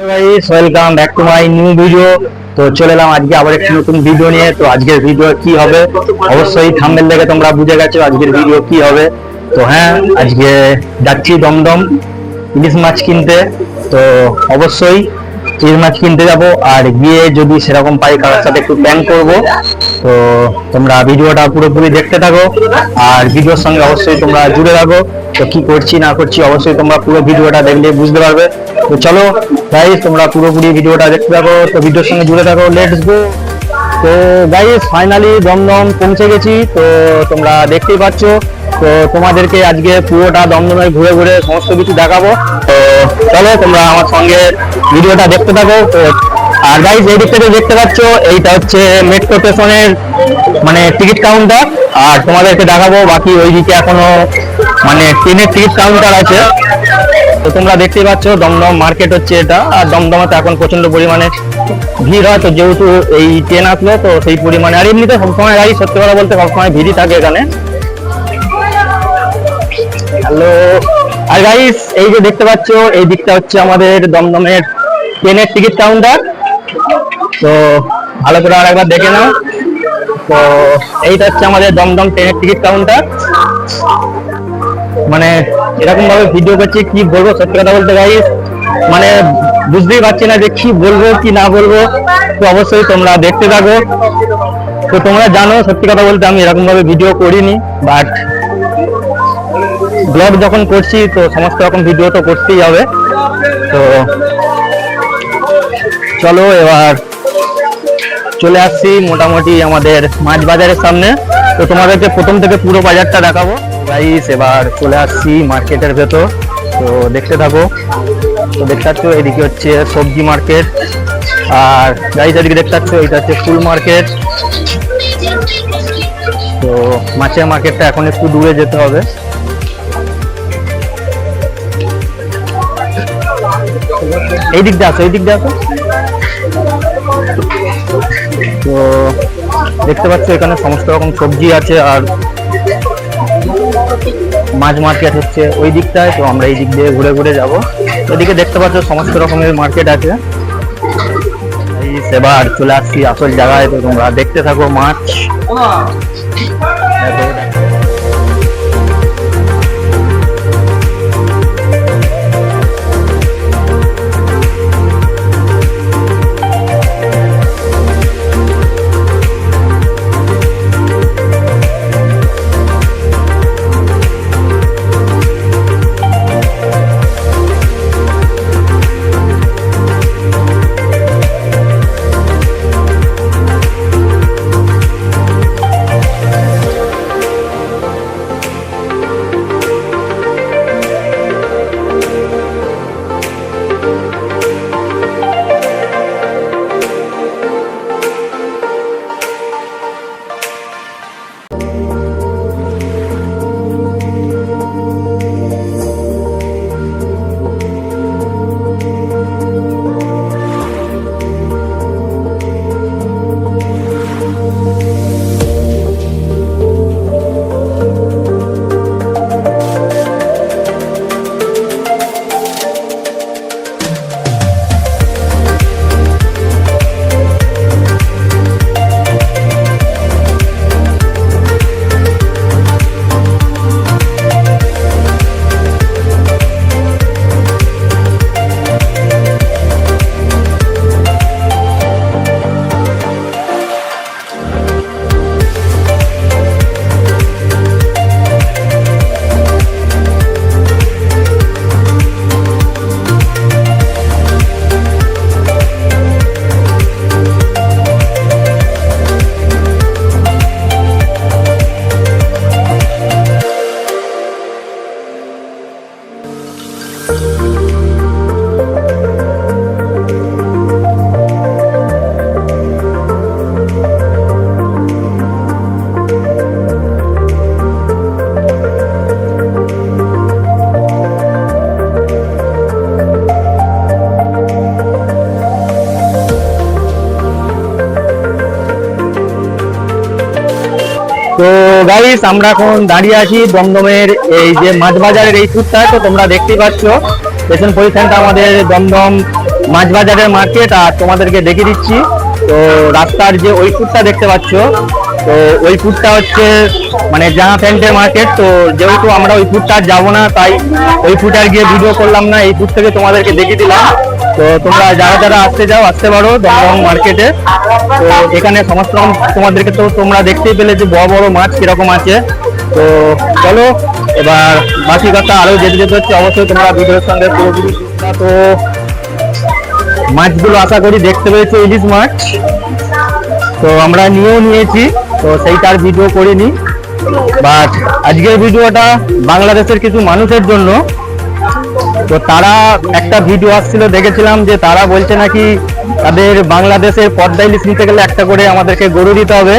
Guys, welcome back to my new video. তো চলে এলাম আজকে আবার একটি নতুন ভিডিও নিয়ে। তো আজকের ভিডিও কি হবে অবশ্যই থাম্বনেল দেখে তোমরা বুঝে গেছো আজকের ভিডিও কি হবে। তো হ্যাঁ, আজকে যাচ্ছি দমদম ইলিশ মাছ কিনতে। তো অবশ্যই ইলিশ মাছ কিনতে যাব, আর গিয়ে যদি সেরকম পাই কারোর সাথে একটু প্ল্যান করব। তো তোমরা ভিডিওটা পুরোপুরি দেখতে থাকো, আর ভিডিওর সঙ্গে অবশ্যই তোমরা জুড়ে থাকো। তো কি করছি না করছি অবশ্যই তোমরা পুরো ভিডিওটা দেখলে বুঝতে পারবে। তো চলো গাইস, তোমরা পুরোপুরি ভিডিওটা দেখতে থাকো, তো ভিডিওর সঙ্গে জুড়ে থাকো, লেটস গো। তো গাইস, ফাইনালি দমদম পৌঁছে গেছি। তো তোমরা দেখতেই পাচ্ছ। তো তোমাদেরকে আজকে পুরোটা দমদমে ঘুরে ঘুরে সমস্ত কিছু দেখাবো। তো চলো তোমরা আমার সঙ্গে ভিডিওটা দেখতে থাকো। তো আর গাইস, এই দিক থেকে দেখতে পাচ্ছ, এইটা হচ্ছে মেট্রো স্টেশনের মানে টিকিট কাউন্টার। আর তোমাদেরকে দেখাবো বাকি ওইদিকে এখনো মানে ট্রেনের টিকিট কাউন্টার আছে। তো তোমরা দেখতেই পাচ্ছ দমদম মার্কেট হচ্ছে এটা। আর দমদমে তো এখন প্রচন্ড পরিমাণে ভিড় হয়, তো যেহেতু এই ট্রেন আসলো তো সেই পরিমাণে। আর এমনিতে সবসময় গাড়ি, সত্যি কথা বলতে সবসময় ভিড়ই থাকে এখানে। হ্যালো। আর গাইস, এই যে দেখতে পাচ্ছ এই দিকটা হচ্ছে আমাদের দমদমের ট্রেনের টিকিট কাউন্টার। তো ভালো করে আর একবার দেখে নাও। তো এইটা হচ্ছে আমাদের দমদম ট্রেনের টিকিট কাউন্টার। মানে এরকম ভাবে ভিডিও করছি, কি বলবো সত্যি কথা বলতে গাইস, মানে বুঝতেই পারছি না যে কি বলবো কি না বলবো। তো অবশ্যই তোমরা দেখতে থাকো। তো তোমরা জানো সত্যি কথা বলতে আমি এরকম ভাবে ভিডিও করিনি, বাট ব্লগ যখন করছি তো সমস্ত রকম ভিডিও তো করতেই হবে। তো চলো এবার চলে আসছি মোটামুটি আমাদের মাছ বাজারের সামনে। তো তোমাদেরকে প্রথম থেকে পুরো বাজারটা দেখাবো গাইস। এবার চলে আসছি মার্কেটের ভেতর, তো দেখতে থাকো। তো দেখতে পাচ্ছ এদিকে হচ্ছে সবজি মার্কেট, আর গাইস এদিকে দেখতে পাচ্ছ এটা হচ্ছে ফুল মার্কেট। তো মাছের মার্কেটটা এখন একটু দূরে যেতে হবে। এই দিক দিয়ে আসো, এই দিক দিয়ে আসো। তো দেখতে পাচ্ছ এখানে সমস্ত রকম সবজি আছে, আর মাছ মার্কেট হচ্ছে ওই দিকটায়। তো আমরা এই দিক দিয়ে ঘুরে ঘুরে যাবো। এদিকে দেখতে পাচ্ছ সমস্ত রকমের মার্কেট আছে। এবার চলে আসছি আসল জায়গায়, তো তোমরা দেখতে থাকো মাছ। তো গাইস, আমরা এখন দাঁড়িয়ে আছি দমদমের এই যে মাছ বাজারের এই ট্যুরটা। তো তোমরা দেখতেই পাচ্ছ স্টেশন পজিশনটা আমাদের দমদম মাছ বাজারের মার্কেট, আর তোমাদেরকে দেখিয়ে দিচ্ছি। তো রাস্তার যে ওই ফুটটা দেখতে পাচ্ছ, তো ওই ফুটটা হচ্ছে মানে জামা প্যান্টের মার্কেট। তো যেহেতু আমরা ওই ফুটটা আর যাবো না, তাই ওই ফুট আর গিয়ে ভিডিও করলাম না, এই ফুট থেকে তোমাদেরকে দেখিয়ে দিলাম। তো তোমরা যারা যারা আসতে পারো দমদম মার্কেটে। তো এখানে সমস্ত রকম তোমাদেরকে তো তোমরা দেখতেই পেলে যে বড় বড় মাছ কিরকম আছে। তো চলো এবার বাকি কথা আরো যেতে যেতে হচ্ছে, অবশ্যই তোমরা ভিডিওর সঙ্গে পুরোপুরি। তো মাছগুলো আশা করি দেখতে পেয়েছো, ইলিশ মাছ। তো আমরা নিয়েছি, তো সেইটার ভিডিও করিনি, বাট আজকের ভিডিওটা বাংলাদেশের কিছু মানুষের জন্য। তো তারা একটা ভিডিও আসছিল, দেখেছিলাম যে তারা বলছে নাকি তাদের বাংলাদেশের পদ্মা ইলিশ নিতে গেলে একটা করে আমাদেরকে গরু দিতে হবে।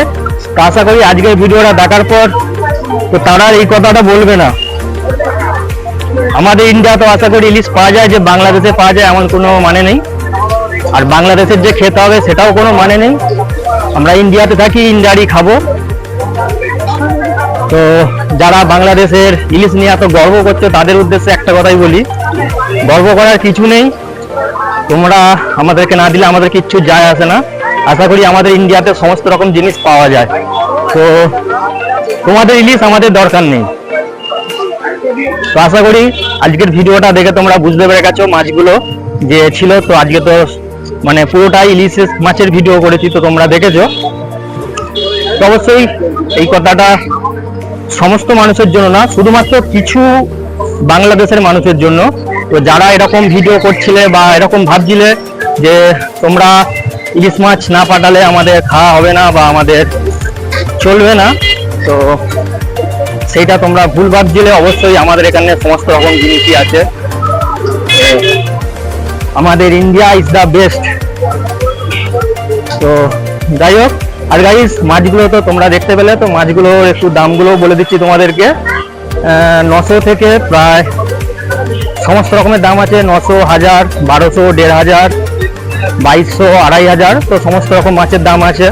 তো আশা করি আজকের ভিডিওটা দেখার পর তো তারা এই কথাটা বলবে না। আমাদের ইন্ডিয়া তো আশা করি ইলিশ পাওয়া যায়, যে বাংলাদেশে পাওয়া যায় এমন কোনো মানে নেই। আর বাংলাদেশের যে খেতে হবে সেটাও কোনো মানে নেই। আমরা ইন্ডিয়াতে থাকি, ইন্ডিয়ারই খাবো। তো যারা বাংলাদেশের ইলিশ নিয়ে এত গর্ব করছে তাদের উদ্দেশ্যে একটা কথাই বলি, গর্ব করার কিছু নেই। তোমরা আমাদেরকে না দিলে আমাদের কিচ্ছু যায় আসে না। আশা করি আমাদের ইন্ডিয়াতে সমস্ত রকম জিনিস পাওয়া যায়। তো তোমাদের ইলিশ আমাদের দরকার নেই। তো আশা করি আজকের ভিডিওটা দেখে তোমরা বুঝতে পেরে গেছো মাছগুলো যে ছিল। তো আজকে তো মানে পুরোটাই ইলিশ মাছের ভিডিও করেছি, তো তোমরা দেখেছো। তো অবশ্যই এই কথাটা সমস্ত মানুষের জন্য না, শুধুমাত্র কিছু বাংলাদেশের মানুষের জন্য। তো যারা এরকম ভিডিও করছিলে বা এরকম ভাবছিলে যে তোমরা ইলিশ মাছ না পাঠালে আমাদের খাওয়া হবে না বা আমাদের চলবে না, তো সেইটা তোমরা ভুল ভাবছিলে। অবশ্যই আমাদের এখানে সমস্ত রকম জিনিসই আছে। আমাদের ইন্ডিয়া ইজ দ্য বেস্ট। তো যাই হোক, আর গাইস মাছগুলো তো তোমরা দেখতে পেলে। তো মাছগুলোর একটু দামগুলো বলে দিচ্ছি তোমাদেরকে। 900 থেকে প্রায় সমস্ত রকমের দাম আছে। 900, 1000, 1200, 1500, 2200, 2500। তো সমস্ত রকম মাছের দাম আছে।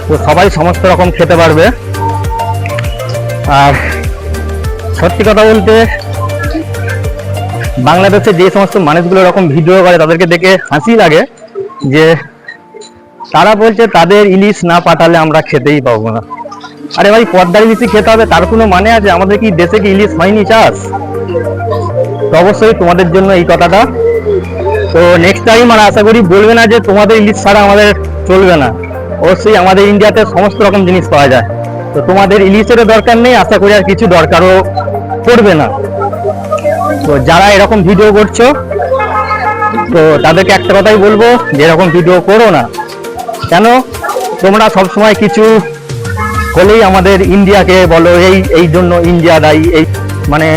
তো সবাই সমস্ত রকম খেতে পারবে। আর সত্যি কথা বলতে বাংলাদেশে যে সমস্ত মানুষগুলো এরকম ভিডিও করে তাদেরকে দেখে হাসি লাগে, যে তারা বলছে তাদের ইলিশ না পাঠালে আমরা খেতেই পাবো না। আরে ভাই, পদ্মার ইলিশই খেতে হবে তার কোনো মানে আছে? আমাদের কি দেশে কি ইলিশ হয়নি চাষ? তো অবশ্যই তোমাদের জন্য এই কথাটা। তো নেক্সট টাইম আর আশা করি বলবে না যে তোমাদের ইলিশ ছাড়া আমাদের চলবে না। অবশ্যই আমাদের ইন্ডিয়াতে সমস্ত রকম জিনিস পাওয়া যায়। তো তোমাদের ইলিশেরও দরকার নেই, আশা করি আর কিছু দরকারও পড়বে না। তো যারা এরকম ভিডিও করছো, তো তাদেরকে একটা কথাই বলবো যে এরকম ভিডিও করো না। কেন? তোমরা সবসময় কিছু হলেই আমাদের ইন্ডিয়াকে বলো এই জন্য ইন্ডিয়া দায়ী। এই মানে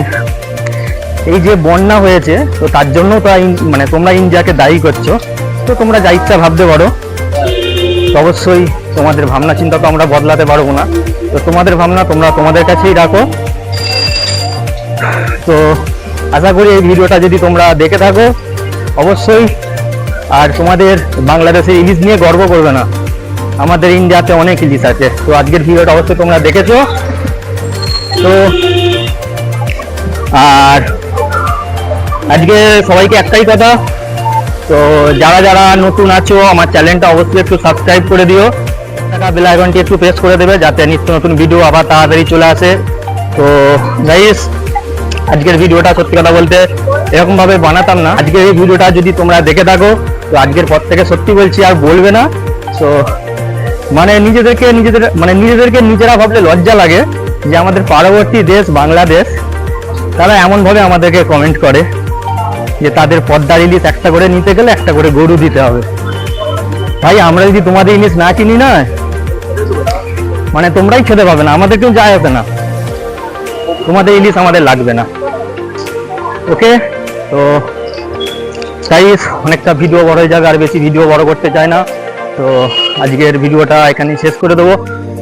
এই যে বন্যা হয়েছে, তো তার জন্য তো মানে তোমরা ইন্ডিয়াকে দায়ী করছো। তো তোমরা যা ইচ্ছা ভাবতে পারো। তো অবশ্যই তোমাদের ভাবনা চিন্তা তো আমরা বদলাতে পারবো না। তো তোমাদের ভাবনা তোমরা তোমাদের কাছেই রাখো। তো আশা করি এই ভিডিওটা যদি তোমরা দেখে থাকো অবশ্যই, আর তোমাদের বাংলাদেশের ইলিশ নিয়ে গর্ব করবে না। আমাদের ইন্ডিয়াতে অনেক ইলিশ আছে। তো আজকের ভিডিওটা অবশ্যই তোমরা দেখেছো। তো আর আজকে সবাইকে একটাই কথা, তো যারা যারা নতুন আছো আমার চ্যানেলটা অবশ্যই একটু সাবস্ক্রাইব করে দিও, বেল আইকনটি একটু প্রেস করে দেবে যাতে নিত্য নতুন ভিডিও আবার তাড়াতাড়ি চলে আসে। তো গাইস, আজকের ভিডিওটা সত্যি কথা বলতে এরকম ভাবে বানাতাম না। আজকের এই ভিডিওটা যদি তোমরা দেখে থাকো, তো আজকের পর থেকে সত্যি বলছি আর বলবে না। তো মানে নিজেদেরকে নিজেরা ভাবলে লজ্জা লাগে যে আমাদের পার্শ্ববর্তী দেশ বাংলাদেশ, তারা এমন ভাবে আমাদেরকে কমেন্ট করে যে তাদের পদ্মার ইলিশ একটা করে নিতে গেলে একটা করে গরু দিতে হবে। ভাই, আমরা যদি তোমাদের ইলিশ না কিনি না, মানে তোমরাই খেতে পাবে না, আমাদের কেউ যায় আসে না। তোমাদের ইলিশ আমাদের লাগবে না। ওকে, তো গাইস অনেকটা ভিডিও বড় হয়ে যাবে, আর বেশি ভিডিও বড় করতে চাই না। তো আজকের ভিডিওটা এখানেই শেষ করে দেবো।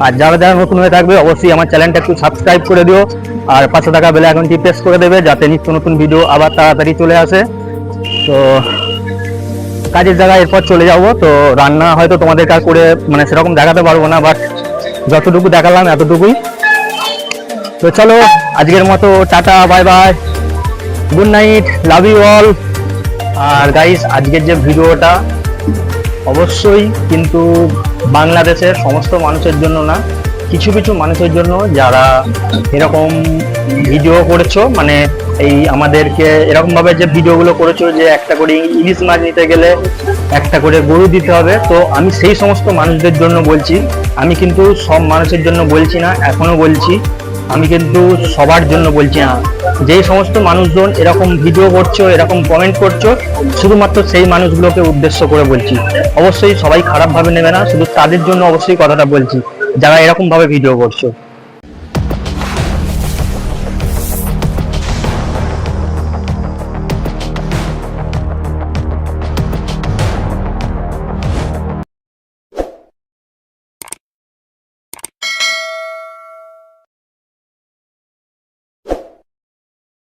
আর যারা যারা নতুন হয়ে থাকবে অবশ্যই আমার চ্যানেলটা একটু সাবস্ক্রাইব করে দিও, আর পাশে থাকা বেল আইকনটি প্রেস করে দেবে যাতে নিত্য নতুন ভিডিও আবার তাড়াতাড়ি চলে আসে। তো কাজের জায়গায় এরপর চলে যাব। তো রান্না হয়তো তোমাদের কাজ করে মানে সেরকম দেখাতে পারবো না, বাট যতটুকু দেখালাম এতটুকুই। তো চলো আজকের মতো tata, bye bye, good night, love you all. আর গাইস আজকের যে ভিডিওটা অবশ্যই কিন্তু বাংলাদেশের সমস্ত মানুষের জন্য না, কিছু কিছু মানুষের জন্য যারা এরকম ভিডিও করেছো, মানে এই আমাদেরকে এরকম ভাবে যে ভিডিওগুলো করেছো যে একটা করে ইলিশ মাছ নিতে গেলে একটা করে গরু দিতে হবে, তো আমি সেই সমস্ত মানুষদের জন্য বলছি। আমি কিন্তু সব মানুষের জন্য বলছি না, এখনো বলছি আমি কিন্তু সবার জন্য বলছি না। যেই সমস্ত মানুষজন এরকম ভিডিও করছো, এরকম কমেন্ট করছো, শুধুমাত্র সেই মানুষগুলোকে উদ্দেশ্য করে বলছি। অবশ্যই সবাই খারাপ ভাবে নেবে না, শুধু তাদের জন্য অবশ্যই কথাটা বলছি যারা এরকম ভাবে ভিডিও করছো।